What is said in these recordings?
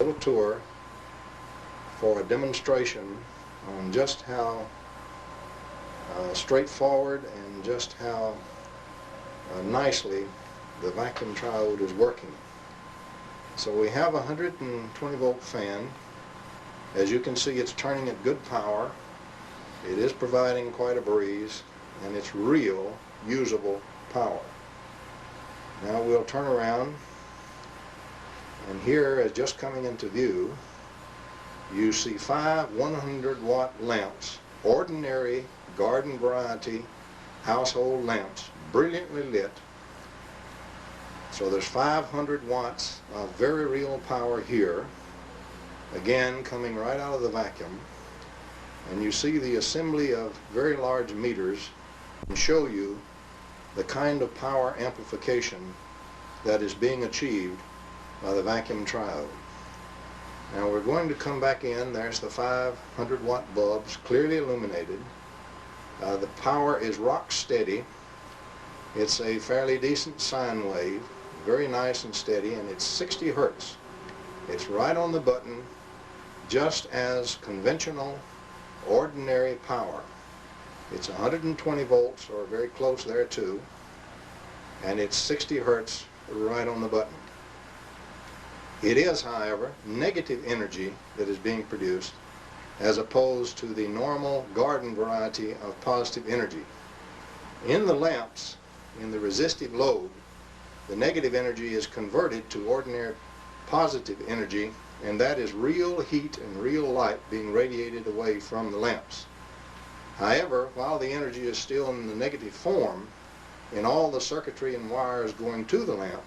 little tour for a demonstration on just how straightforward and just how nicely the vacuum triode is working. So we have a 120 volt fan. As you can see, it's turning at good power. It is providing quite a breeze, and it's real usable power. Now we'll turn around, and here, as just coming into view, you see 5 100-watt lamps, ordinary garden variety household lamps, brilliantly lit. So there's 500 watts of very real power here, again coming right out of the vacuum. And you see the assembly of very large meters and show you the kind of power amplification that is being achieved by the vacuum triode. Now we're going to come back in. There's the 500 watt bulbs clearly illuminated. The power is rock steady. It's a fairly decent sine wave, very nice and steady, and it's 60 hertz. It's right on the button, just as conventional ordinary power. It's 120 volts or very close there too, and it's 60 hertz right on the button. It is, however, negative energy that is being produced as opposed to the normal garden variety of positive energy. In the lamps, in the resistive load, the negative energy is converted to ordinary positive energy, and that is real heat and real light being radiated away from the lamps. However, while the energy is still in the negative form, in all the circuitry and wires going to the lamp,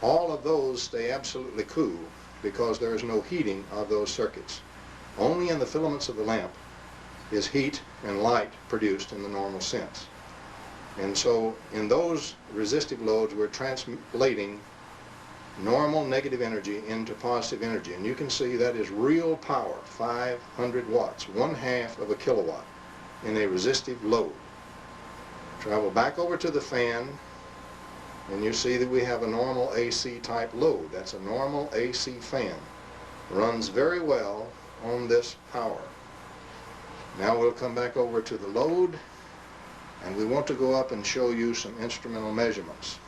all of those stay absolutely cool because there is no heating of those circuits. Only in the filaments of the lamp is heat and light produced in the normal sense. And so in those resistive loads, we're translating normal negative energy into positive energy. And you can see that is real power, 500 watts, 1/2 of a kilowatt in a resistive load. Travel back over to the fan, and you see that we have a normal AC type load. That's a normal AC fan. Runs very well on this power. Now we'll come back over to the load, and we want to go up and show you some instrumental measurements.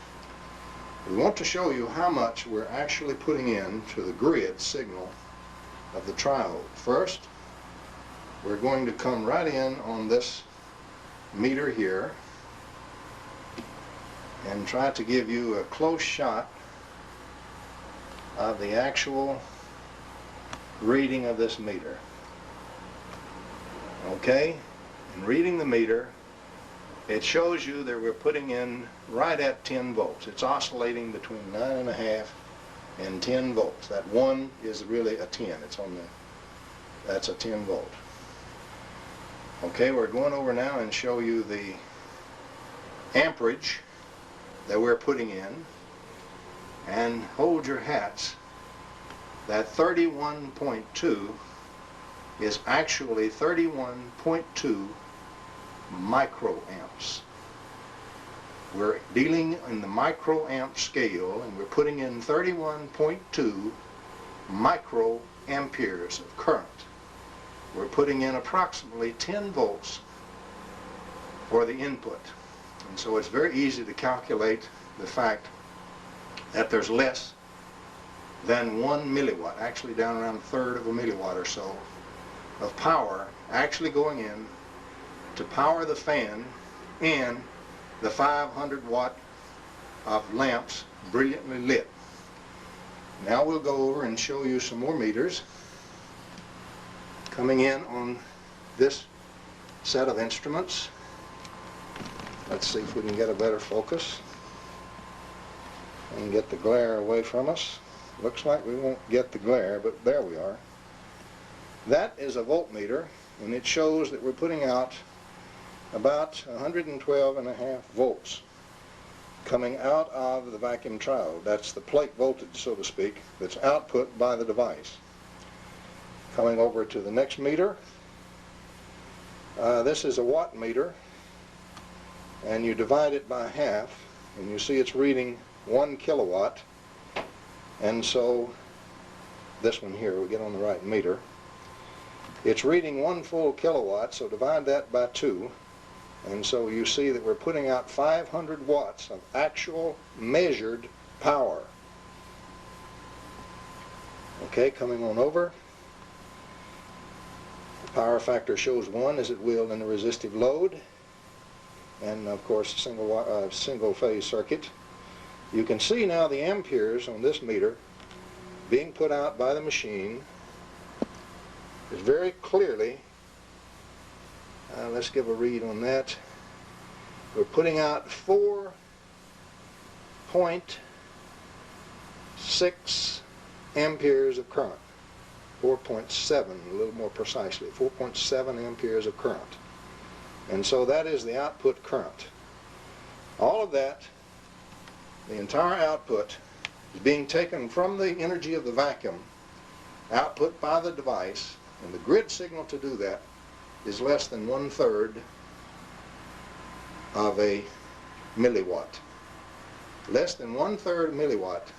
We want to show you how much we're actually putting in to the grid signal of the triode. First, we're going to come right in on this meter here and try to give you a close shot of the actual reading of this meter. Okay, in reading the meter, it shows you that we're putting in right at 10 volts. It's oscillating between 9.5 and 10 volts. That 1 is really a 10. It's on the, that's a 10 volt. Okay, we're going over now and show you the amperage that we're putting in, and hold your hats. That 31.2 is actually 31.2 microamps. We're dealing in the microamp scale, and we're putting in 31.2 microamperes of current. We're putting in approximately 10 volts for the input. And so it's very easy to calculate the fact that there's less than 1 milliwatt, actually down around 1/3 of a milliwatt or so, of power actually going in to power the fan and the 500 watt of lamps brilliantly lit. Now we'll go over and show you some more meters coming in on this set of instruments. Let's see if we can get a better focus and get the glare away from us. Looks like we won't get the glare, but there we are. That is a voltmeter, and it shows that we're putting out about 112.5 volts coming out of the vacuum triode. That's the plate voltage, so to speak, that's output by the device. Coming over to the next meter, this is a watt meter, and you divide it by half, and you see it's reading 1 kilowatt, and so this one here, we get on the right meter. It's reading 1 full kilowatt, so divide that by 2. And so you see that we're putting out 500 watts of actual measured power. Okay, coming on over. The power factor shows 1 as it will in the resistive load. And of course, single phase circuit. You can see now the amperes on this meter being put out by the machine is very clearly, let's give a read on that. We're putting out 4.6 amperes of current. 4.7, a little more precisely, 4.7 amperes of current. And so that is the output current. All of that, the entire output, is being taken from the energy of the vacuum, output by the device, and the grid signal to do that is less than 1/3 of a milliwatt. Less than 1/3 milliwatt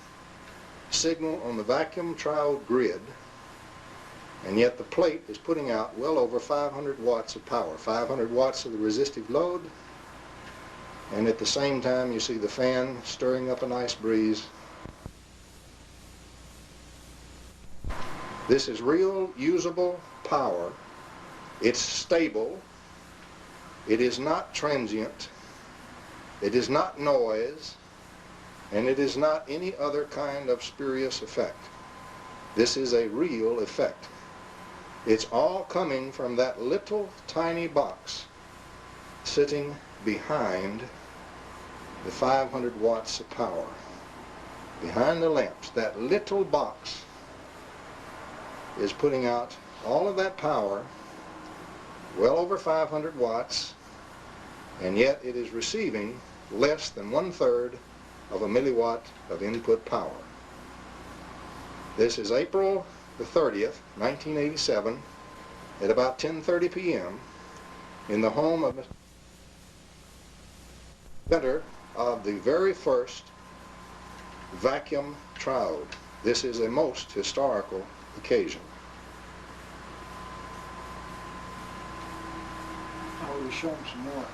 signal on the vacuum triode grid, and yet the plate is putting out well over 500 watts of power, 500 watts of the resistive load, and at the same time you see the fan stirring up a nice breeze. This is real usable power. It's stable. It is not transient. It is not noise. And it is not any other kind of spurious effect. This is a real effect. It's all coming from that little tiny box sitting behind the 500 watts of power. Behind the lamps, that little box is putting out all of that power, well over 500 watts, and yet it is receiving less than 1/3 of a milliwatt of input power. This is April the 30th, 1987, at about 10:30 p.m. in the home of the inventor of the very first vacuum triode. This is a most historical occasion. I will show them some more.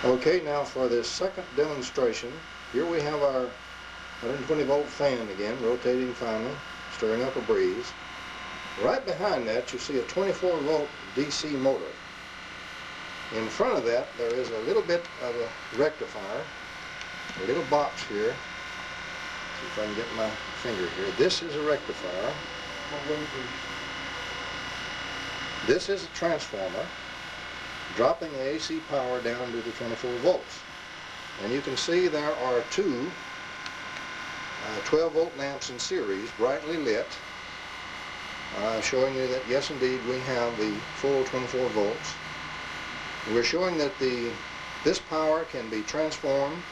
Okay, now for this second demonstration, here we have our 120 volt fan again, rotating finely, stirring up a breeze. Right behind that you see a 24 volt DC motor. In front of that there is a little bit of a rectifier, a little box here. See if I can get my finger here. This is a rectifier. This is a transformer, dropping the AC power down to the 24 volts. And you can see there are two 12 volt lamps in series, brightly lit, showing you that yes indeed we have the full 24 volts. We're showing that this power can be transformed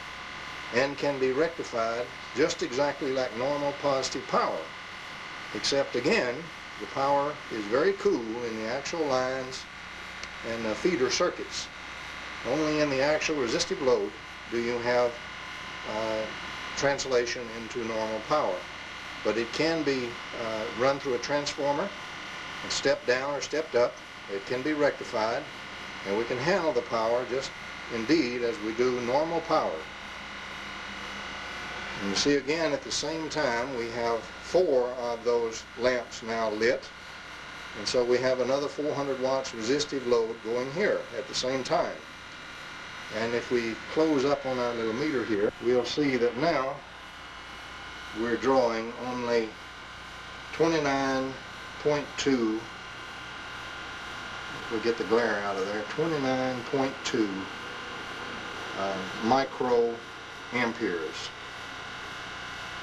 and can be rectified just exactly like normal positive power, except again the power is very cool in the actual lines and feeder circuits. Only in the actual resistive load do you have translation into normal power, but it can be run through a transformer and stepped down or stepped up. It can be rectified, and we can handle the power just indeed as we do normal power. And you see again at the same time we have 4 of those lamps now lit, and so we have another 400 watts resistive load going here at the same time. And if we close up on our little meter here, we'll see that now we're drawing only 29.2, if we get the glare out of there, 29.2 microamperes.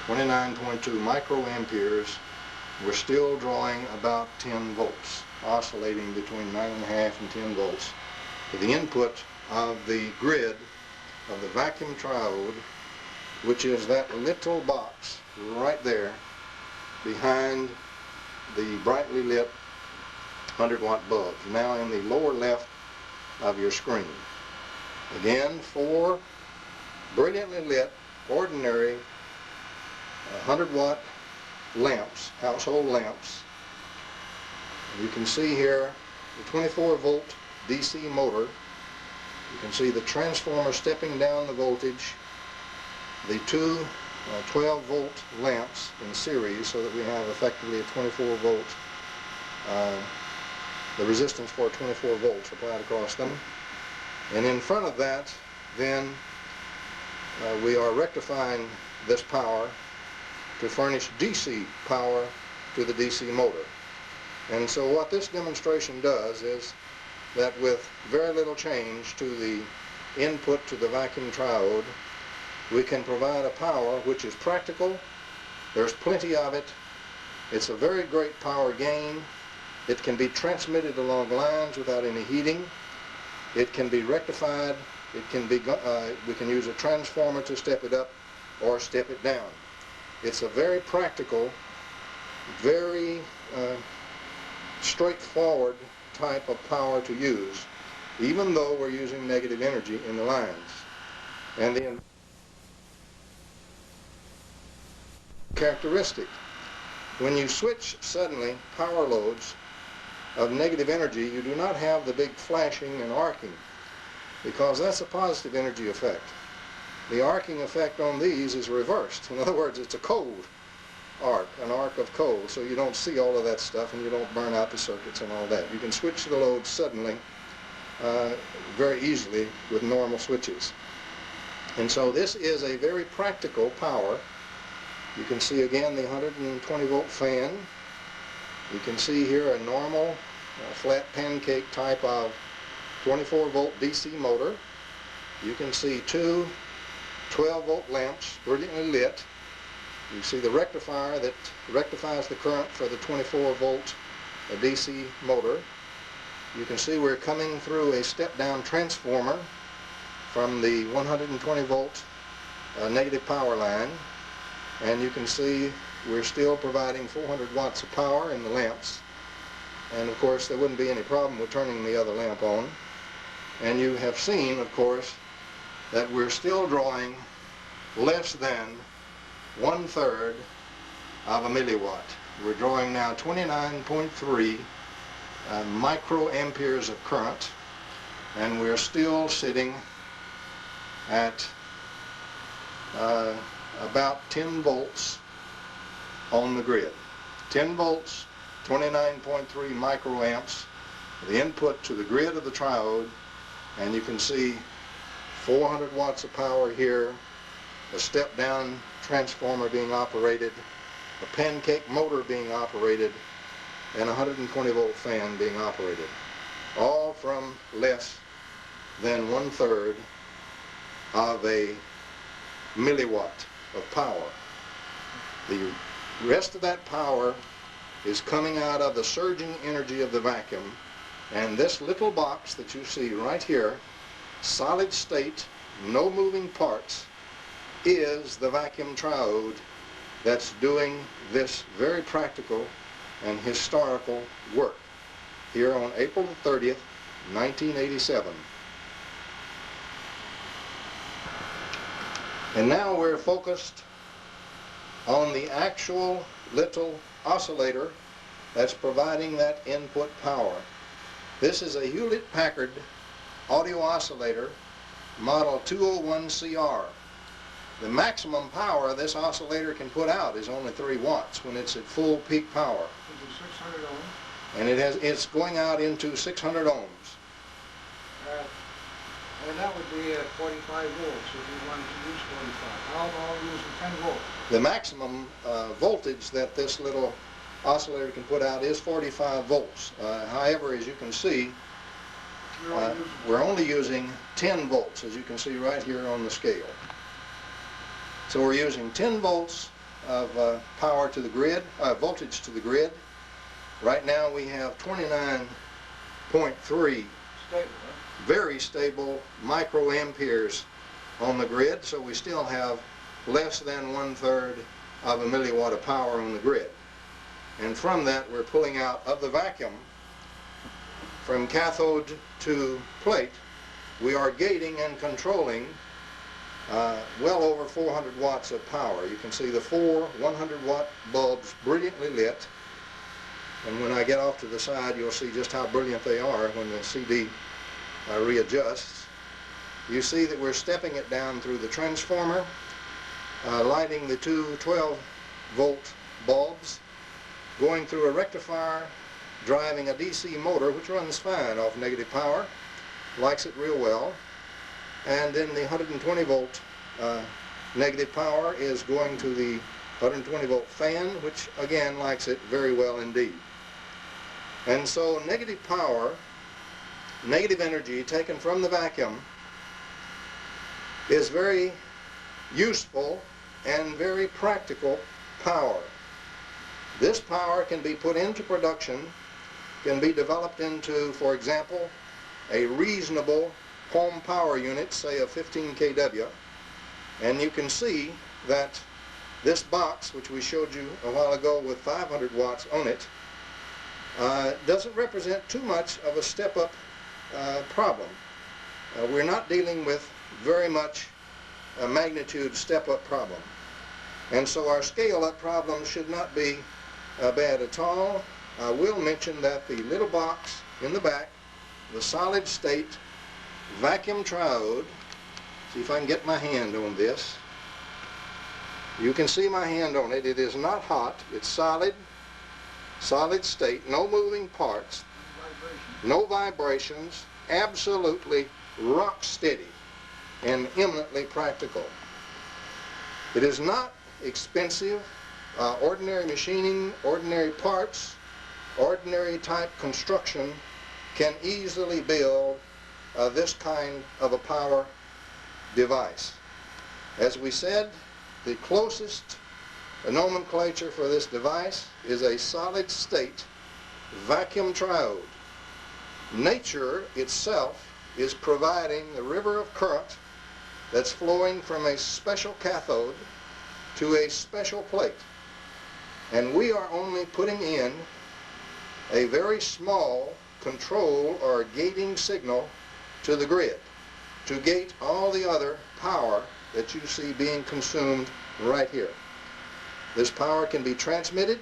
29.2 microamperes. We're still drawing about 10 volts, oscillating between 9.5 and 10 volts to the input of the grid of the vacuum triode, which is that little box right there behind the brightly lit 100 watt bulbs. Now in the lower left of your screen. Again, 4 brilliantly lit, ordinary 100-watt lamps, household lamps. You can see here the 24-volt DC motor. You can see the transformer stepping down the voltage, the 2 12-volt lamps in series, so that we have effectively a 24-volt, the resistance for 24 volts applied across them. And in front of that, then, we are rectifying this power to furnish DC power to the DC motor. And so what this demonstration does is that with very little change to the input to the vacuum triode, we can provide a power which is practical. There's plenty of it. It's a very great power gain. It can be transmitted along lines without any heating. It can be rectified. It can be, we can use a transformer to step it up or step it down. It's a very practical, very straightforward type of power to use, even though we're using negative energy in the lines. And the characteristic, when you switch suddenly power loads of negative energy, you do not have the big flashing and arcing, because that's a positive energy effect. The arcing effect on these is reversed. In other words, it's a cold arc, an arc of cold, so you don't see all of that stuff and you don't burn out the circuits and all that. You can switch the loads suddenly very easily with normal switches. And so this is a very practical power. You can see again the 120-volt fan. You can see here a normal flat pancake type of 24-volt DC motor. You can see 2 12-volt lamps brilliantly lit. You see the rectifier that rectifies the current for the 24-volt DC motor. You can see we're coming through a step-down transformer from the 120-volt negative power line. And you can see we're still providing 400 watts of power in the lamps. And of course there wouldn't be any problem with turning the other lamp on. And you have seen, of course, that we're still drawing less than 1/3 of a milliwatt. We're drawing now 29.3 microamperes of current, and we're still sitting at about 10 volts on the grid. 10 volts, 29.3 microamps, the input to the grid of the triode, and you can see 400 watts of power here, a step-down transformer being operated, a pancake motor being operated, and a 120-volt fan being operated, all from less than 1/3 of a milliwatt of power. The rest of that power is coming out of the surging energy of the vacuum, and this little box that you see right here, solid state, no moving parts, is the vacuum triode that's doing this very practical and historical work here on April the 30th, 1987. And now we're focused on the actual little oscillator that's providing that input power. This is a Hewlett-Packard audio oscillator, model 201CR. The maximum power this oscillator can put out is only 3 watts when it's at full peak power. Is it 600 ohms? And it's going out into 600 ohms. And that would be 45 volts if you wanted to use 45. How about using 10 volts? The maximum voltage that this little oscillator can put out is 45 volts. However, as you can see, we're only using 10 volts, as you can see right here on the scale. So we're using 10 volts of power to the grid, voltage to the grid. Right now we have 29.3 Stable, huh? very stable microamperes on the grid, so we still have less than 1/3 of a milliwatt of power on the grid. And from that we're pulling out of the vacuum from cathode to plate, we are gating and controlling well over 400 watts of power. You can see the four 100-watt bulbs brilliantly lit, and when I get off to the side you'll see just how brilliant they are when the CD readjusts. You see that we're stepping it down through the transformer, lighting the two 12-volt bulbs, going through a rectifier, driving a DC motor which runs fine off negative power, likes it real well, and then the 120-volt negative power is going to the 120-volt fan, which again likes it very well indeed. And so negative power, negative energy taken from the vacuum, is very useful and very practical power. This power can be put into production, can be developed into, for example, a reasonable home power unit, say of 15 kW, and you can see that this box, which we showed you a while ago with 500 watts on it, doesn't represent too much of a step-up problem. We're not dealing with very much a magnitude step-up problem. And so our scale-up problem should not be bad at all. I will mention that the little box in the back, the solid-state vacuum triode, see if I can get my hand on this. You can see my hand on it. It is not hot. It's solid, solid state, no moving parts, no vibrations, absolutely rock steady and eminently practical. It is not expensive. Ordinary machining, ordinary parts, ordinary type construction can easily build this kind of a power device. As we said, the closest nomenclature for this device is a solid state vacuum triode. Nature itself is providing the river of current that's flowing from a special cathode to a special plate. And we are only putting in a very small control or gating signal to the grid to gate all the other power that you see being consumed right here. This power can be transmitted,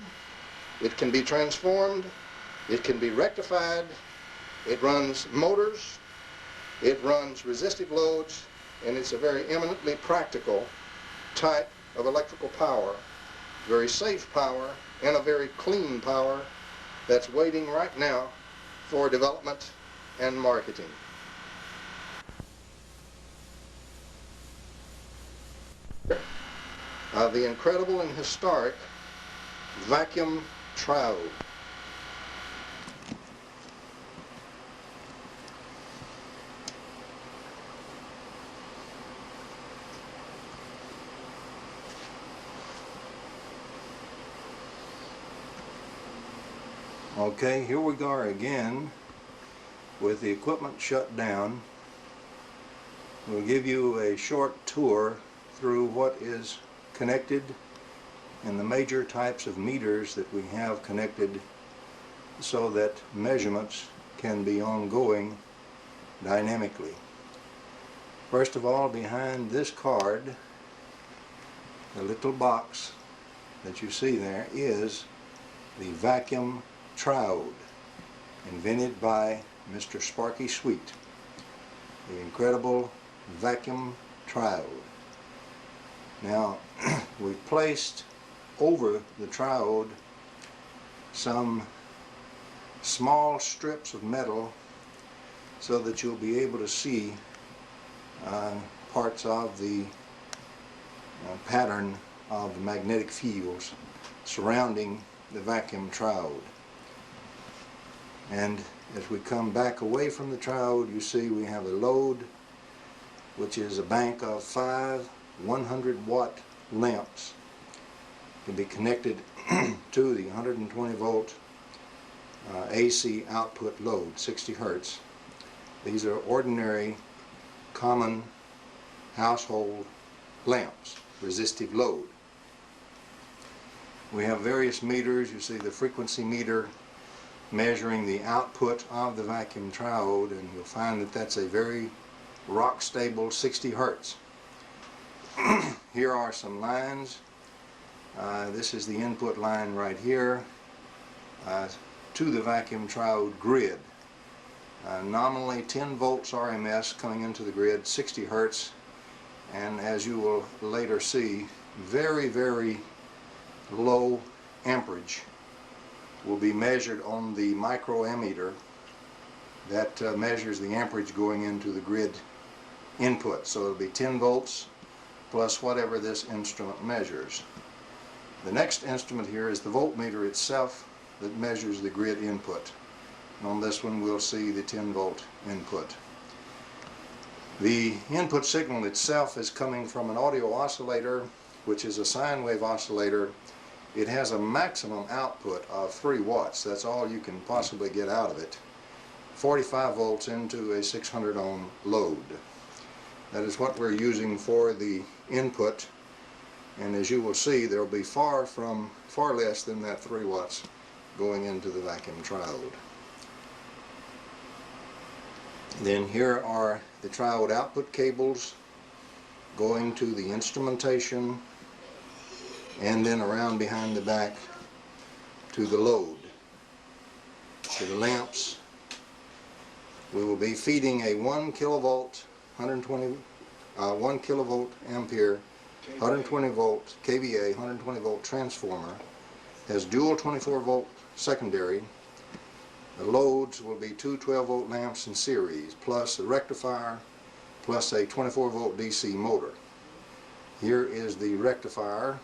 it can be transformed, it can be rectified, it runs motors, it runs resistive loads, and it's a very eminently practical type of electrical power, very safe power, and a very clean power that's waiting right now for development and marketing. The incredible and historic vacuum triode. Okay, here we are again with the equipment shut down. We'll give you a short tour through what is connected and the major types of meters that we have connected so that measurements can be ongoing dynamically. First of all, behind this card, the little box that you see there is the vacuum triode, invented by Mr. Sparky Sweet, the incredible vacuum triode. Now, we've placed over the triode some small strips of metal so that you'll be able to see parts of the pattern of the magnetic fields surrounding the vacuum triode. And as we come back away from the triode, you see we have a load, which is a bank of 5 100-watt lamps. Can be connected to the 120-volt AC output load, 60 hertz. These are ordinary, common household lamps, resistive load. We have various meters. You see the frequency meter measuring the output of the vacuum triode, and you'll find that that's a very rock stable 60 Hertz. Here are some lines. This is the input line right here to the vacuum triode grid. Nominally 10 volts RMS coming into the grid, 60 Hertz, and as you will later see, very, very low amperage will be measured on the microammeter that measures the amperage going into the grid input. So it'll be 10 volts plus whatever this instrument measures. The next instrument here is the voltmeter itself that measures the grid input. And on this one we'll see the 10 volt input. The input signal itself is coming from an audio oscillator, which is a sine wave oscillator. It has a maximum output of 3 watts. That's all you can possibly get out of it. 45 volts into a 600 ohm load. That is what we're using for the input, and as you will see, there will be far less than that 3 watts going into the vacuum triode. Then here are the triode output cables going to the instrumentation, and then around behind the back to the load, to the lamps. We will be feeding a 1 kilovolt, 1 kilovolt ampere, 120 volt kVA, 120 volt transformer. Has dual 24 volt secondary. The loads will be 2 12 volt lamps in series, plus a rectifier, plus a 24 volt DC motor. Here is the rectifier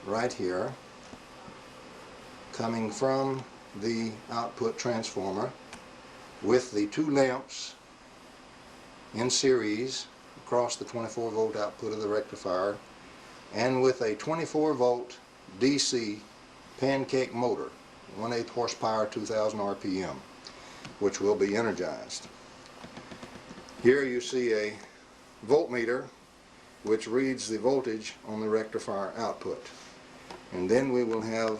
right here, coming from the output transformer, with the 2 lamps in series across the 24 volt output of the rectifier, and with a 24 volt DC pancake motor, 1/8 horsepower, 2000 RPM, which will be energized. Here you see a voltmeter which reads the voltage on the rectifier output. And then we will have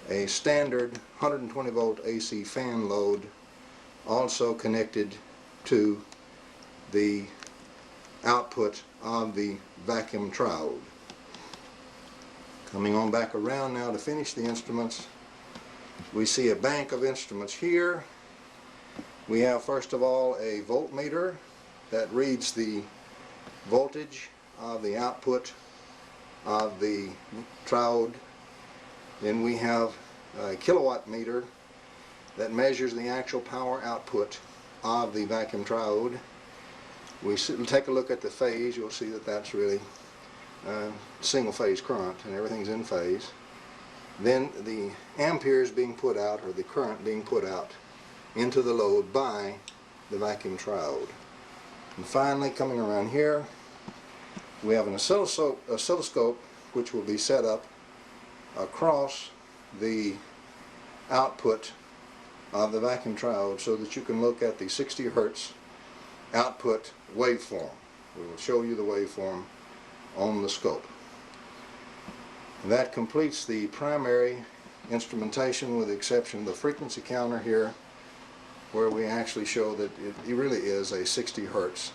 a standard 120 volt AC fan load also connected to the output of the vacuum triode. Coming on back around now to finish the instruments, we see a bank of instruments here. We have first of all a voltmeter that reads the voltage of the output of the triode. Then we have a kilowatt meter that measures the actual power output of the vacuum triode. We take a look at the phase. You'll see that that's really single phase current, and everything's in phase. Then the amperes being put out, or the current being put out into the load by the vacuum triode. And finally, coming around here, we have an oscilloscope which will be set up across the output of the vacuum triode so that you can look at the 60 Hertz output waveform. We will show you the waveform on the scope. And that completes the primary instrumentation, with the exception of the frequency counter here, where we actually show that it really is a 60 Hertz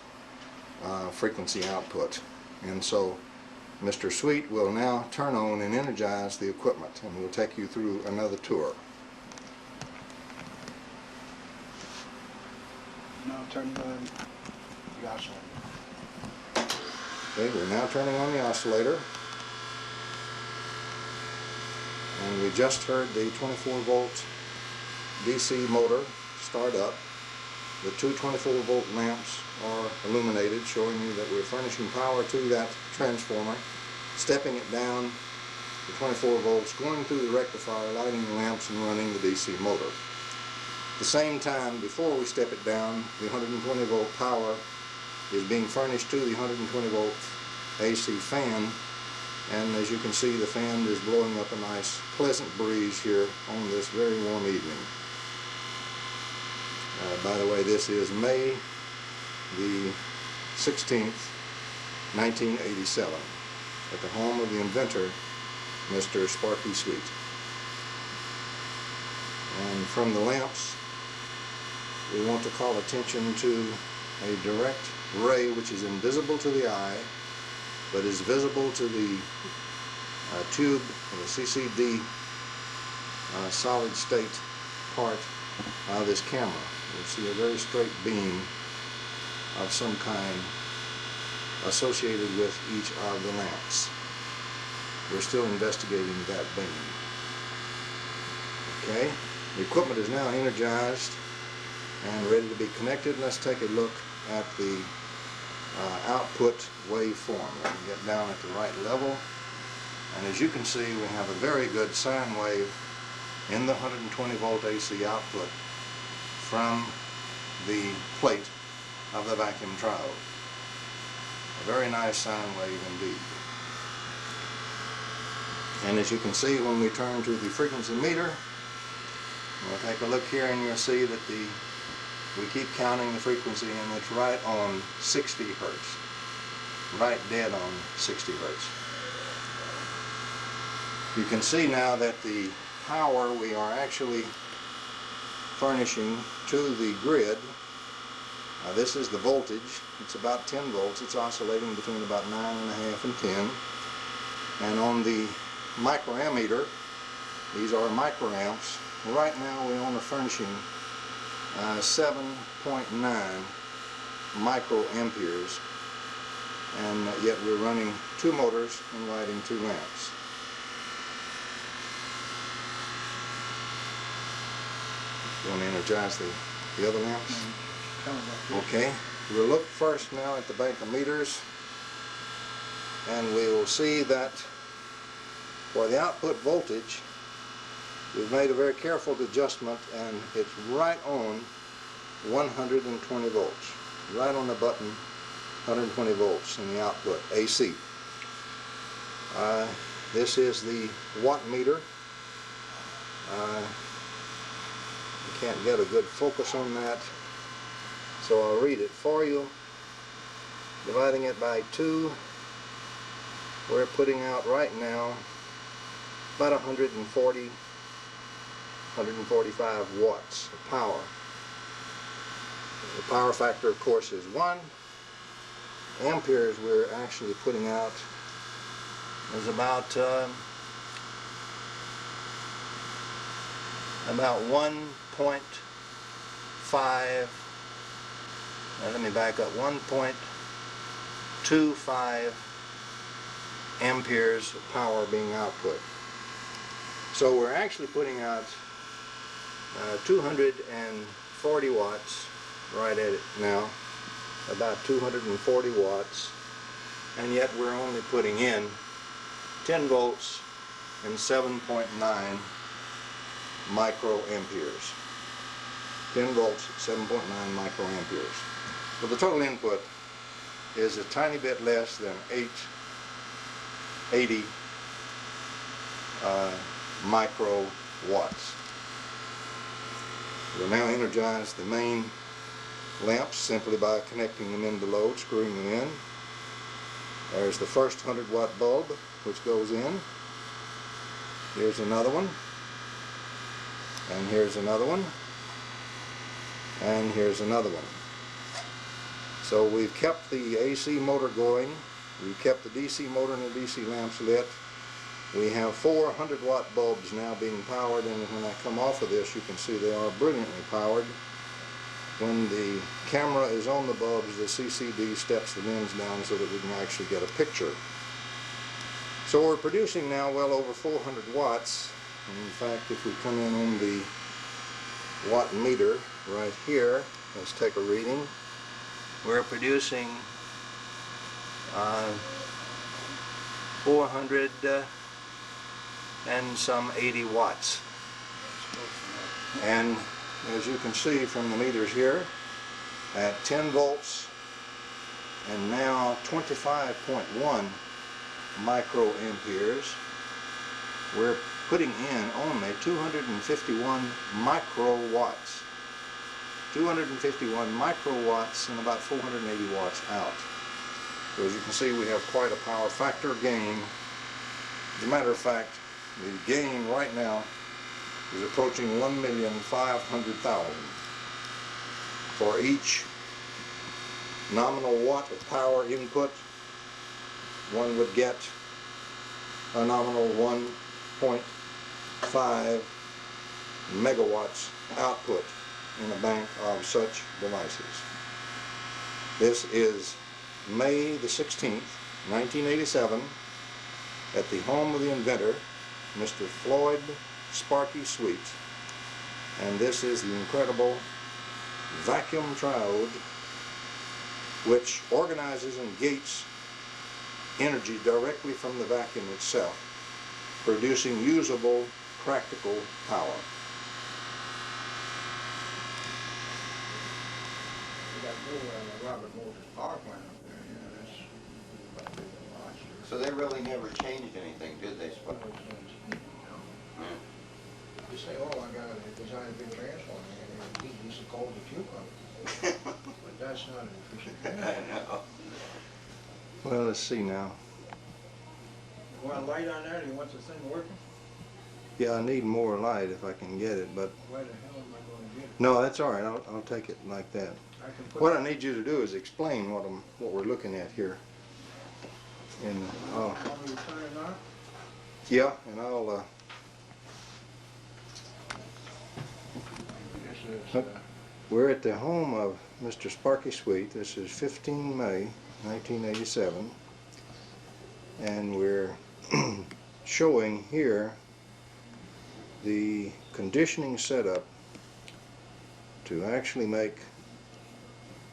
frequency output. And so Mr. Sweet will now turn on and energize the equipment, and we'll take you through another tour. Now turn the oscillator. Okay, we're now turning on the oscillator, and we just heard the 24 volt DC motor start up. The 2 24 volt lamps are illuminated, showing you that we're furnishing power to that transformer, stepping it down to 24 volts, going through the rectifier, lighting the lamps, and running the DC motor. At the same time, before we step it down, the 120 volt power is being furnished to the 120 volt AC fan, and as you can see, the fan is blowing up a nice pleasant breeze here on this very warm evening. By the way, this is May the 16th, 1987, at the home of the inventor, Mr. Sparky Sweet. And from the lamps, we want to call attention to a direct ray which is invisible to the eye, but is visible to the tube, the CCD solid state part of this camera. You'll see a very straight beam of some kind associated with each of the lamps. We're still investigating that beam. Okay, the equipment is now energized and ready to be connected. Let's take a look at the output waveform. Let me get down at the right level, and as you can see, we have a very good sine wave in the 120 volt AC output from the plate of the vacuum triode. A very nice sine wave indeed. And as you can see, when we turn to the frequency meter, we'll take a look here and you'll see that we keep counting the frequency, and it's right on 60 hertz. Right dead on 60 hertz. You can see now that the power we are actually furnishing to the grid, this is the voltage. It's about 10 volts. It's oscillating between about 9.5 and 10. And on the microammeter, these are microamps. Right now we are furnishing 7.9 microamperes, and yet we're running 2 motors and lighting 2 lamps. You want to energize the other lamps? Okay, we'll look first now at the bank of meters, and we will see that for the output voltage, we've made a very careful adjustment, and it's right on 120 volts. Right on the button, 120 volts in the output, AC. This is the watt meter. You can't get a good focus on that, so I'll read it for you. Dividing it by 2, we're putting out right now about 145 watts of power. The power factor, of course, is 1. Amperes we're actually putting out is about 1.5. Let me back up. 1.25 amperes of power being output. So we're actually putting out 240 watts right at it now, about 240 watts, and yet we're only putting in 10 volts and 7.9 microamperes. 10 volts, 7.9 microamperes. So the total input is a tiny bit less than 80 microwatts. We'll now energize the main lamps simply by connecting them into load, screwing them in. There's the first 100 watt bulb which goes in. Here's another one, and here's another one, and here's another one. So we've kept the AC motor going, we've kept the DC motor and the DC lamps lit. We have 400 watt bulbs now being powered, and when I come off of this you can see they are brilliantly powered. When the camera is on the bulbs, the CCD steps the lens down so that we can actually get a picture. So we're producing now well over 400 watts. And in fact, if we come in on the watt meter right here, let's take a reading. We're producing 400 and some 80 watts. And as you can see from the meters here, at 10 volts and now 25.1 microamperes, we're putting in only 251 microwatts. 251 microwatts and about 480 watts out. So as you can see, we have quite a power factor gain. As a matter of fact, the gain right now is approaching 1,500,000. For each nominal watt of power input, one would get a nominal 1.5 megawatts output in a bank of such devices. This is May the 16th, 1987, at the home of the inventor, Mr. Floyd Sparky Sweet, and this is the incredible vacuum triode which organizes and gates energy directly from the vacuum itself, producing usable, practical power. We got Robert Moses power plant up there, yeah, that's quite a bit of loss. So they really never changed anything, did they? You say, oh, I got to design a big transformer, and he used to call the cucumber. But that's not an efficient. I know. Well, let's see now. You want a light on that, or you want the thing working? Yeah, I need more light if I can get it, but Why the hell am I going to get it? no, that's all right. I'll take it like that. I can put What I need you to do is explain what we're looking at here. And Want me to turn it on? yeah, and I'll This is, we're at the home of Mr. Sparky Sweet. This is 15 May 1987, and we're showing here the conditioning setup to actually make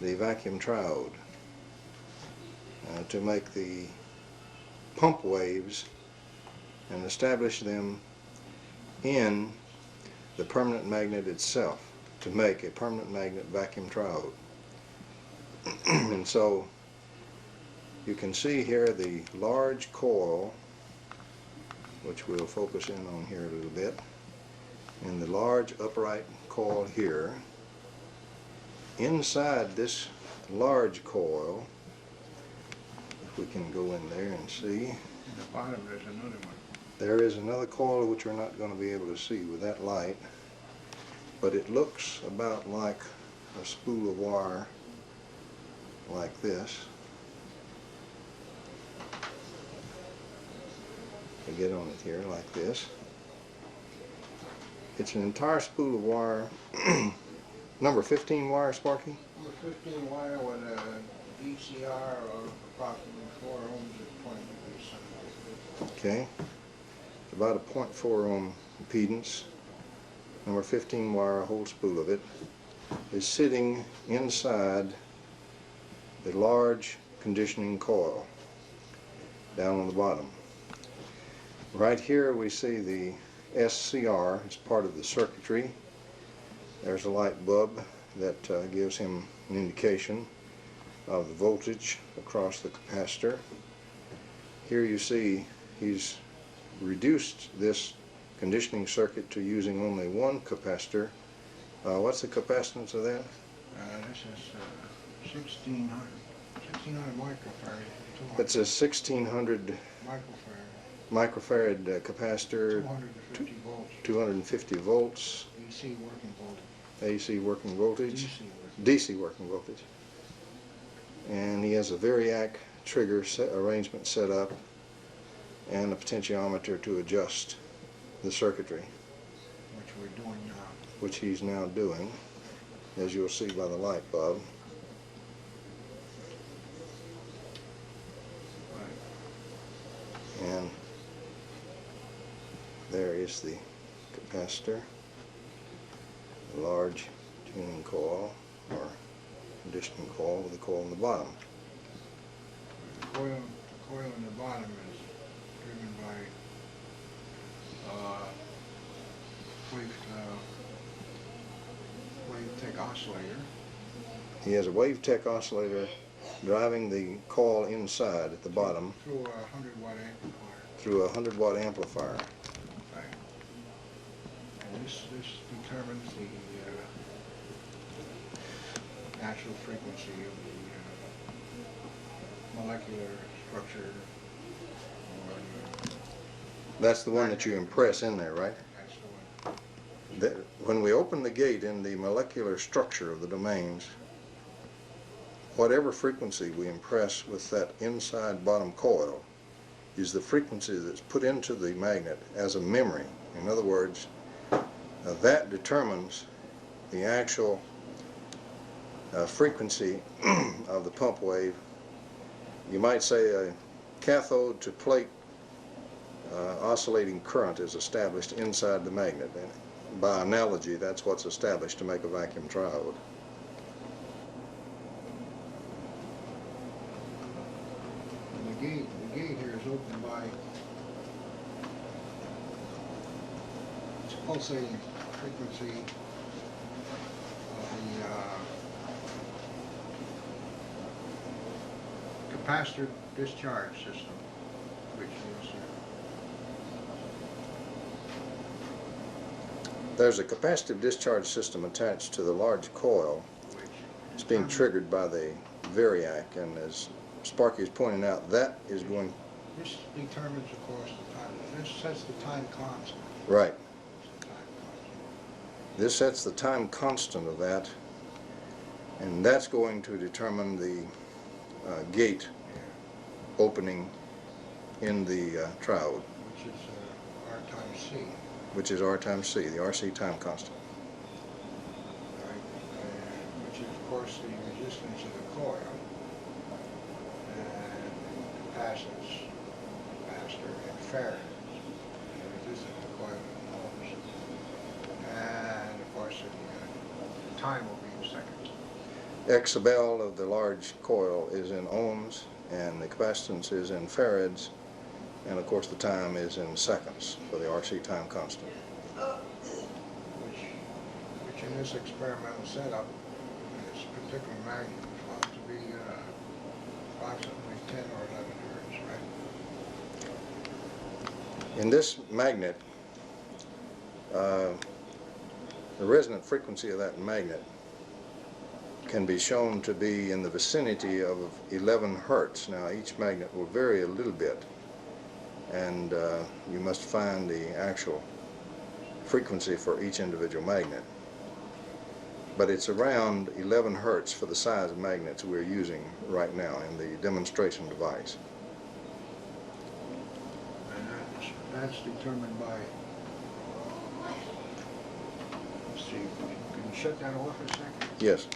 the vacuum triode, to make the pump waves and establish them in the permanent magnet itself to make a permanent magnet vacuum triode. And so you can see here the large coil, which we'll focus in on here a little bit, and the large upright coil here. Inside this large coil, if we can go in there and see, at the bottom there's another one. there is another coil which we're not going to be able to see with that light, but it looks about like a spool of wire like this. I get on it here like this. It's an entire spool of wire, number 15 wire, Sparky? Number 15 wire with a VCR of approximately 4 ohms at 20 degrees centigrade. Okay. It's about a 0.4 ohm impedance. Number 15 wire, a whole spool of it, is sitting inside the large conditioning coil down on the bottom. Right here we see the SCR as part of the circuitry. There's a light bulb that gives him an indication of the voltage across the capacitor. Here you see he's reduced this conditioning circuit to using only one capacitor. What's the capacitance of that? This is 1600 microfarad. It's a 1600 microfarad capacitor, 250 volts. 250 volts, AC working voltage. AC working voltage, DC DC working voltage. And he has a variac trigger arrangement set up and a potentiometer to adjust the circuitry, which we're doing now. which he's now doing, as you'll see by the light bulb. Right. And there is the capacitor, the large tuning coil or conditioning coil with the coil in the bottom. The coil in the bottom is driven by wave-tech oscillator. He has a wave-tech oscillator driving the coil inside at the bottom Through a 100-watt amplifier. through a 100-watt amplifier. Right. And this determines the natural frequency of the molecular structure. Or That's the one that you impress in there, right? that's the one. when we open the gate in the molecular structure of the domains, whatever frequency we impress with that inside bottom coil is the frequency that's put into the magnet as a memory. In other words, that determines the actual frequency of the pump wave. You might say a cathode to plate oscillating current is established inside the magnet. And by analogy, that's what's established to make a vacuum triode. And the gate here is opened by its pulsating frequency of the capacitor discharge system, which is There's a capacitive discharge system attached to the large coil. It's being triggered by the variac, and as Sparky is pointing out, that is going... This determines, of course, the time. This sets the time constant. Right. It's the time constant. This sets the time constant of that, and that's going to determine the gate opening in the triode, Which is R times C. which is R times C, the RC time constant. Right? Which is, of course, the resistance of the coil and capacitance, capacitor, and farads. The resistance of the coil in ohms. And, of course, the time will be in seconds. X sub L of the large coil is in ohms, and the capacitance is in farads, and of course the time is in seconds for the RC time constant. Which in this experimental setup, this particular magnet is found to be approximately 10 or 11 hertz, right? In this magnet, the resonant frequency of that magnet can be shown to be in the vicinity of 11 hertz. Now, each magnet will vary a little bit, and you must find the actual frequency for each individual magnet. But it's around 11 hertz for the size of magnets we're using right now in the demonstration device. And that's determined by, let's see, can you shut that off for a second? Yes.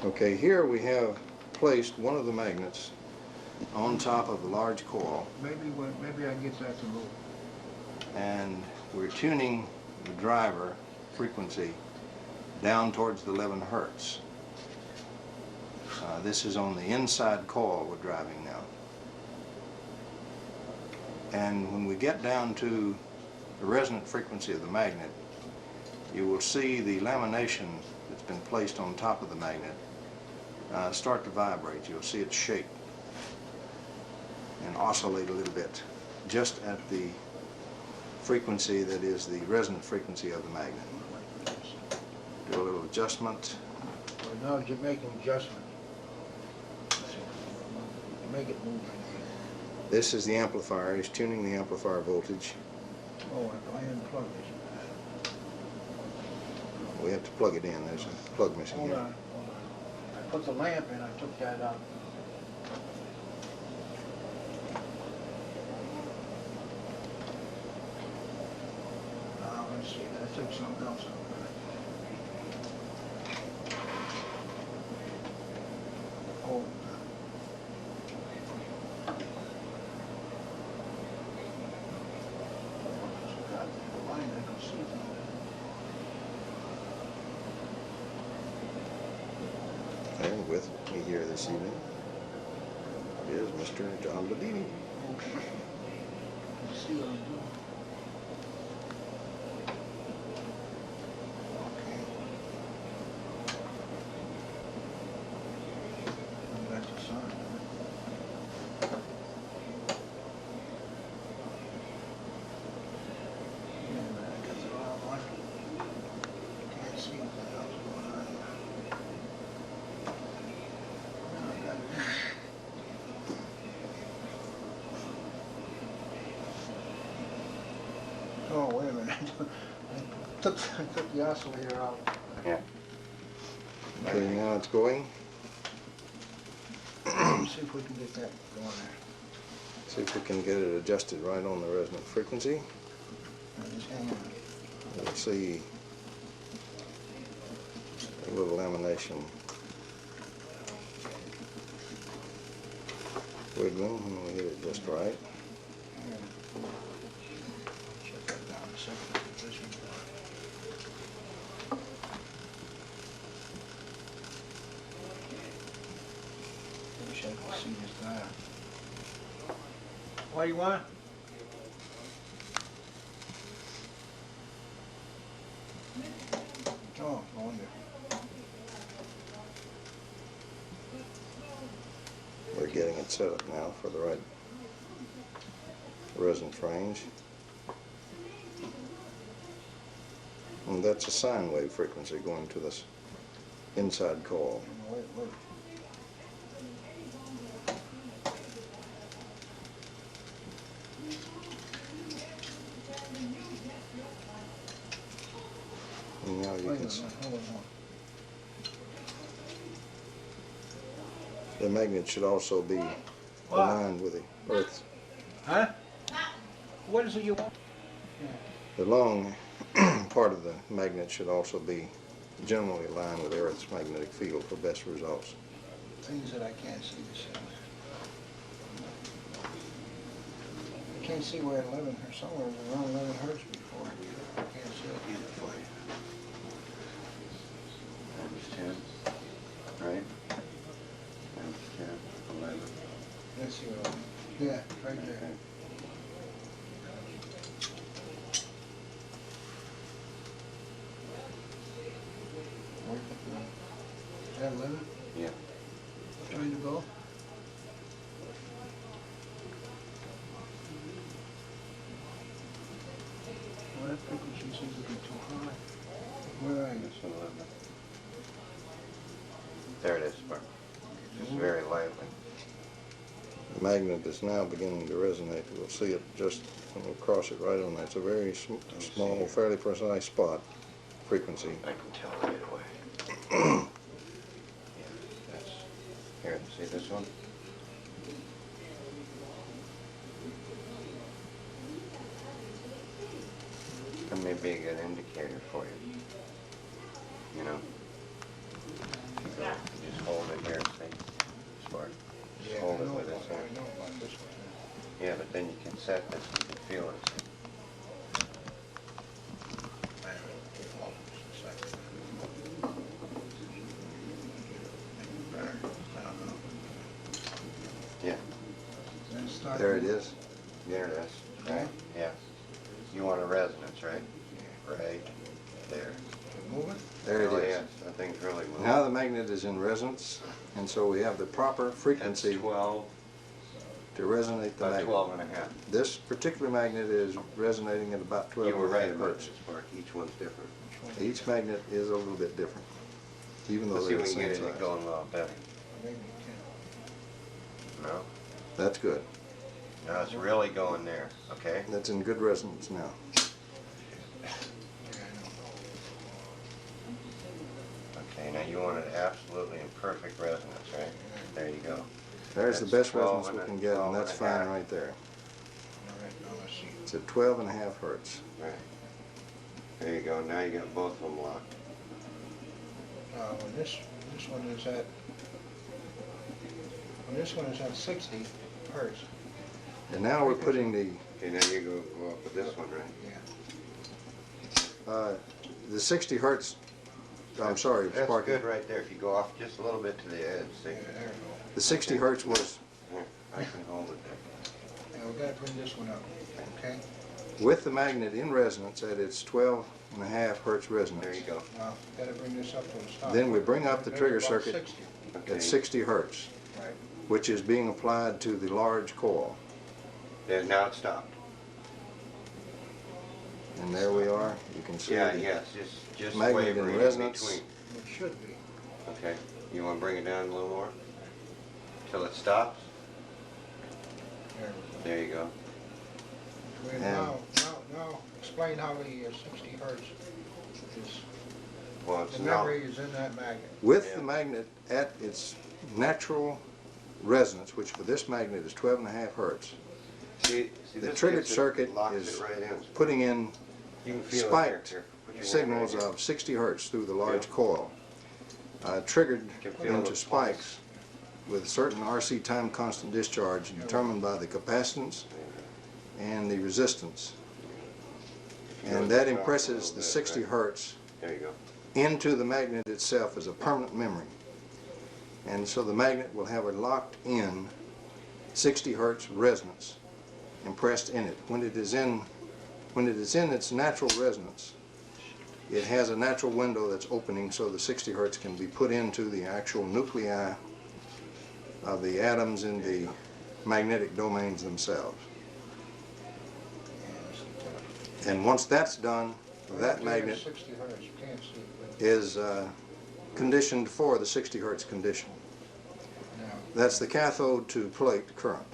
Okay, here we have placed one of the magnets on top of the large coil, Maybe I can get that to move. and we're tuning the driver frequency down towards the 11 hertz. This is on the inside coil we're driving now. And when we get down to the resonant frequency of the magnet, you will see the lamination that's been placed on top of the magnet start to vibrate. You'll see it shake and oscillate a little bit, just at the frequency that is the resonant frequency of the magnet. Do a little adjustment. Well, now you're making adjustment. Make it move. This is the amplifier. It's tuning the amplifier voltage. Oh, I unplug this. We have to plug it in. There's a plug missing Hold here. on. I put the lamp in, I took that out. Now, let's see, I took something else out. Oh. Line, I can see it. And with me here this evening is Mr. John Bedini. Okay. Let's see what I'm doing. Okay. And that's a sign. And I guess it all like can't see what the hell's going on here. Now I got it in. Oh, wait a minute. I took the oscillator out. Yeah. Okay, now it's going. Let's see if we can get that going there. See if we can get it adjusted right on the resonant frequency. Just hang on. We'll see a little lamination wiggling when we hit it just right. Shut that down a second. This one. I wish I could see this dial. What do you want? Oh, no wonder. We're getting it set up now for the right resonance range. And that's a sine wave frequency going to this inside coil. Wait, wait. And now you Wait a can see minute, hold on. the magnet should also be What? aligned with the Earth's. Huh? What is it you want? The long part of the magnet should also be generally aligned with the Earth's magnetic field for best results. Things that I can't see this in. I can't see where 11 or somewhere it was around 11 hertz before. I can't see it. Get it for you. Times 10, right? Times 10, 11. Let's see what I mean. Yeah, right there. Okay. Is that 11? Yeah. Trying to go? Well, that frequency seems to be too high. Where are you? This one, 11. There it is, Spark. Just very lightly. The magnet is now beginning to resonate. We'll see it just when we cross it right on that. It's a very small, fairly precise spot frequency. I can tell right away. Yeah, that's... Here, see this one? That may be a good indicator for you. You know? You go, you just hold it here, see? Spark. Just hold it with this I hand. know about this one. Yeah, but then you can set this, you can feel it. I don't know. Keep hold it just a second. Better. I don't know. Yeah, Then start There it is. there it is. Okay. Yeah. You want a resonance, right? Right there. Move it. There it Oh, is. yes, that thing's really moving. Now the magnet is in resonance, and so we have the proper That's frequency 12, to resonate the about magnet. 12 and a half. This particular magnet is resonating at about 12 You were right hertz. about this, Spark. Each one's different. Each magnet is a little bit different, even though Let's see they're if the we can same get it size. going a little better. Maybe you No? That's good. No, it's really going there, okay? That's in good resonance now. can. Yeah, I know. Okay, now you want it absolutely in perfect resonance, right? There you go. There's the That's best 12 resonance we and can a- get, 12 and that's and a half. fine right there. All right, now let's see. It's at 12 and a half hertz. Right. There you go. Now you got both of them locked. When this one is at, when this one is at 60 hertz. And now we're putting the Okay, now you go up with this one, right? Yeah. the 60 hertz. I'm sorry, That's Sparky. good right there. If you go off just a little bit to the edge, see? Yeah, there we go. The 60 hertz was Here, I can hold it there. Now we gotta bring this one up, okay? with the magnet in resonance at its 12 and a half hertz resonance. There you go. Now, gotta bring this up to the stop. Then we bring up the Maybe trigger about circuit 60. Okay. at 60 hertz, Right. which is being applied to the large coil. There, now it stopped. And there we are. You can see Yeah, the yes, just magnet in wavering in resonance. between. It should be. Okay, you want to bring it down a little more? Till it stops? There we go. There you go. Wait, And- now Now, explain how the 60 hertz is, Well, it's the not. memory is in that magnet. With Yeah. the magnet at its natural resonance, which for this magnet is 12.5 hertz, See, the this triggered gets it, circuit locks is it right in. putting in You can feel spiked it here. Put your hand signals right here. of 60 hertz through the large Yeah. coil, triggered You can feel into the spikes with certain RC time constant discharge determined by the capacitance and the resistance. If you go And to that the top a impresses little the bit, 60 right? hertz There you go. into the magnet itself as a permanent memory. And so the magnet will have a locked in 60 hertz resonance impressed in it. When it is in its natural resonance, it has a natural window that's opening so the 60 hertz can be put into the actual nuclei of the atoms in the magnetic domains themselves. And once that's done, that magnet 60 hertz, you can't see it. is conditioned for the 60 hertz condition. Now, That's the cathode to plate current.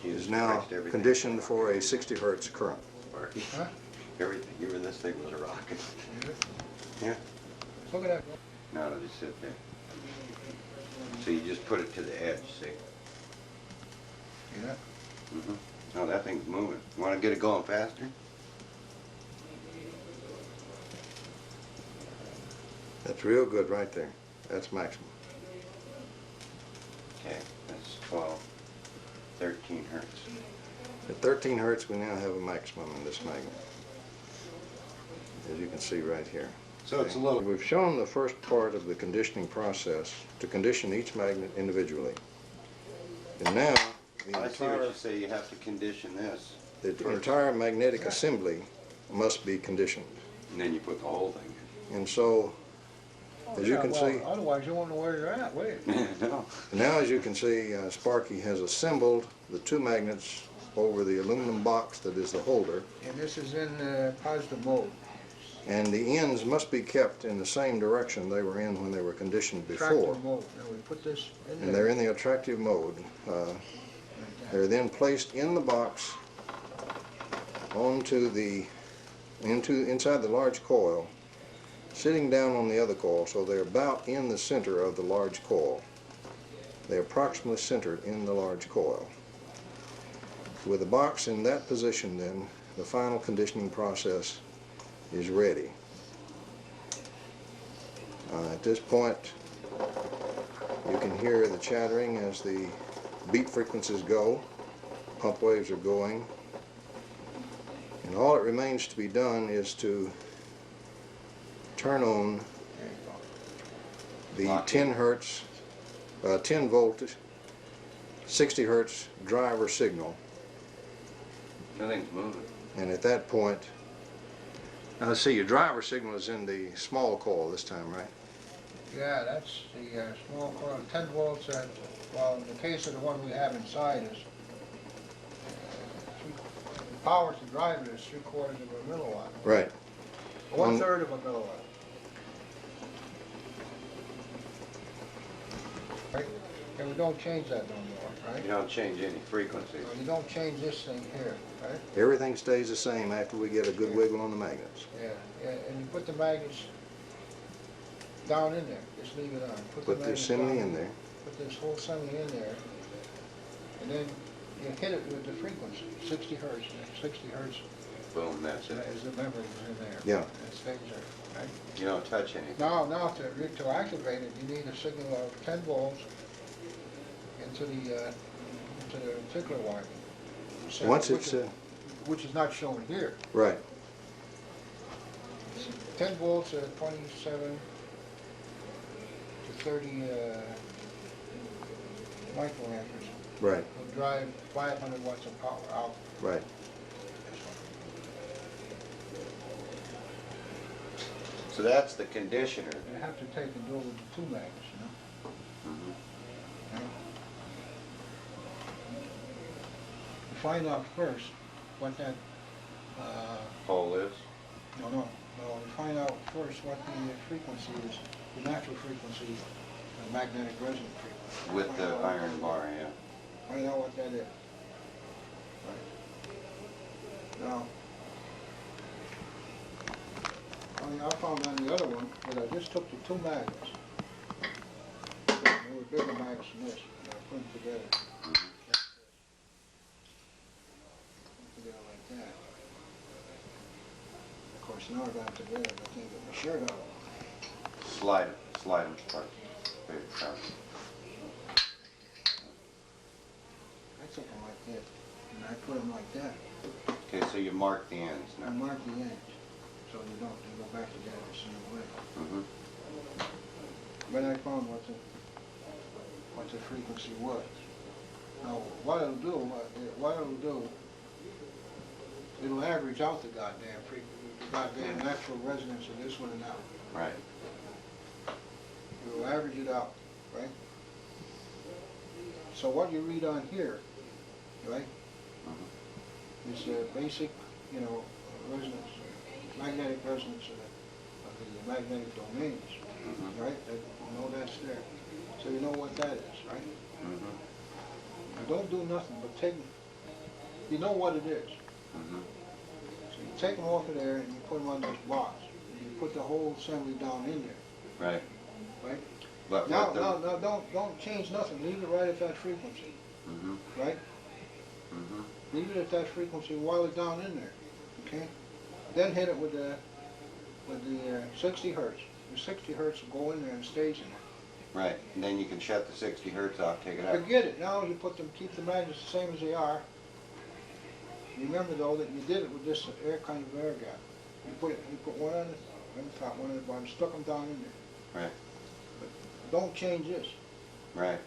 It is now conditioned for a 60 hertz current. Sparky. huh? Everything, even this thing was a rocket. Yeah. Look at that. Now it'll just sit there. So you just put it to the edge, see? Yeah. Mm-hmm. Oh, that thing's moving. You want to get it going faster? That's real good right there. That's maximum. Okay, that's 12, 13 hertz. At 13 hertz, we now have a maximum in this magnet, as you can see right here. So it's a little... We've shown the first part of the conditioning process to condition each magnet individually. And now, I see what you say, you have to condition this. the entire magnetic assembly must be conditioned. And then you put the whole thing And so, as you can see, Otherwise, you won't know where you're at, will you? in. No. now as you can see, Sparky has assembled the two magnets over the aluminum box that is the holder, And this is in positive mode. and the ends must be kept in the same direction they were in when they were conditioned before. Attractive mode. Now we put this in there. And they're in the attractive mode. They're then placed in the box onto inside the large coil, sitting down on the other coil, so they're about in the center of the large coil. They're approximately centered in the large coil. With the box in that position, then, the final conditioning process is ready. At this point, you can hear the chattering as the beat frequencies go, pump waves are going, and all it remains to be done is to turn on the 10 hertz, 10 volt, 60 hertz driver signal, Nothing's moving. and at that point, now let's see, your driver signal is in the small coil this time, right? Yeah, that's the small coil, 10 volts. Well, in the case of the one we have inside is, the power to drive it is 3/4 of a milliwatt. Right. 1/3 of a milliwatt. Right? And we don't change that no more, right? You don't change any frequencies. You don't change this thing here, right? Everything stays the same after we get a good wiggle on the magnets. Yeah, and you put the magnets down in there, just leave it on. Put the the magnets assembly down in there. Put this whole assembly in there, and then you hit it with the frequency, 60 hertz. 60 hertz Boom, that's it. is the memory in there. Yeah. It stays there, right? You don't touch anything. Now to activate it, you need a signal of 10 volts into the particular wire. So, Once which it's, is- which is not shown here. right, 10 volts at 27 to 30 microamperes right, will drive 500 watts of power out. right. So that's the conditioner. You have to take and do it with the two magnets, you know. Mm-hmm. Okay? To find out first what that, Hole is. no, we find out first what the frequency is, the natural frequency, the magnetic resonance frequency. With the iron bar, yeah. Find out what that is. Right. Now, I found on the other one that I just took the two magnets. They were bigger magnets than this, and I put them together. Put them together like that. Of course, now I got them together, I can't get my shirt out. Slide them apart. There you go. I took them like that, and I put them like that. Okay, so you mark the ends I now. mark the ends, so they go back together the same way. Mm-hmm. But I found what the frequency was. Now, what it'll do, it'll average out the goddamn frequency, the goddamn natural resonance of this one and that one. Right. It'll average it out, right? So what you read on here, right, is the basic, resonance, magnetic resonance of the magnetic domains, right? That's there. So you know what that is, right? You don't do nothing but you know what it is. So you take them off of there and you put them on this box. And you put the whole assembly down in there. Right. Right? But Now, don't change nothing. Leave it right at that frequency. Right? Leave it at that frequency while it's down in there. Okay? Then hit it with the 60 hertz. The 60 hertz will go in there and stays in there. Right. And then you can shut the 60 hertz off, take it out. Forget it. Now you keep the magnets the same as they are. Remember though that you did it with this kind of air gap. You put one on the top, one on the bottom, stuck them down in there. Right. But don't change this. Right.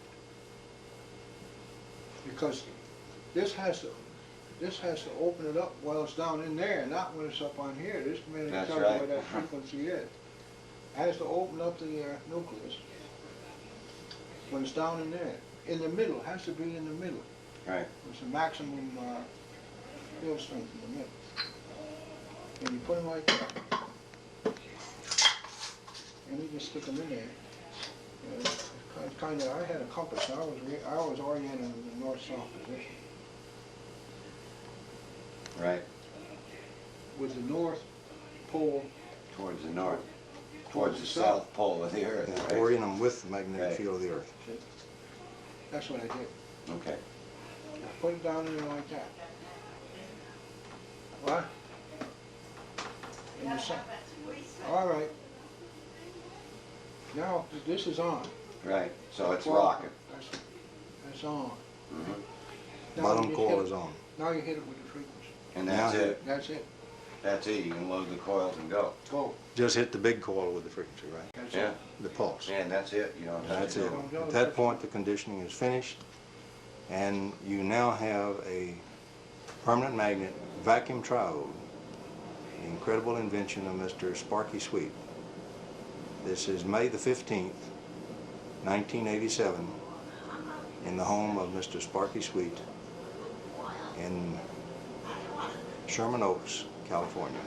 Because this has to open it up while it's down in there, not when it's up on here. This man That's tells you right. where that frequency is. It has to open up the nucleus when it's down in there. In the middle, it has to be in the middle. Right. It's the maximum field strength in the middle. And you put them like that. And you just stick them in there. It's kind of, I had a compass. I was oriented in the north-south position. Right. With the north pole Towards the north. Towards the south pole of the earth. And Right. orient them with the magnetic Right. field of the earth. That's what I did. Okay. I put it down in there like that. What? In the sun. All right. Now this is on. Right. So it's Well, rocking. That's on. Now Bottom you coil hit is it. on. Now you hit it with the frequency. And that's Now- it. That's it. That's it. You can load the coils and go. Go. Just hit the big coil with the frequency, right? That's Yeah. it. The pulse. And that's it. You don't have That's to it. do At that point, the conditioning is finished, and you now have a permanent magnet vacuum triode, the incredible invention of Mr. Sparky Sweet. This is May the 15th, 1987, in the home of Mr. Sparky Sweet in Sherman Oaks, California.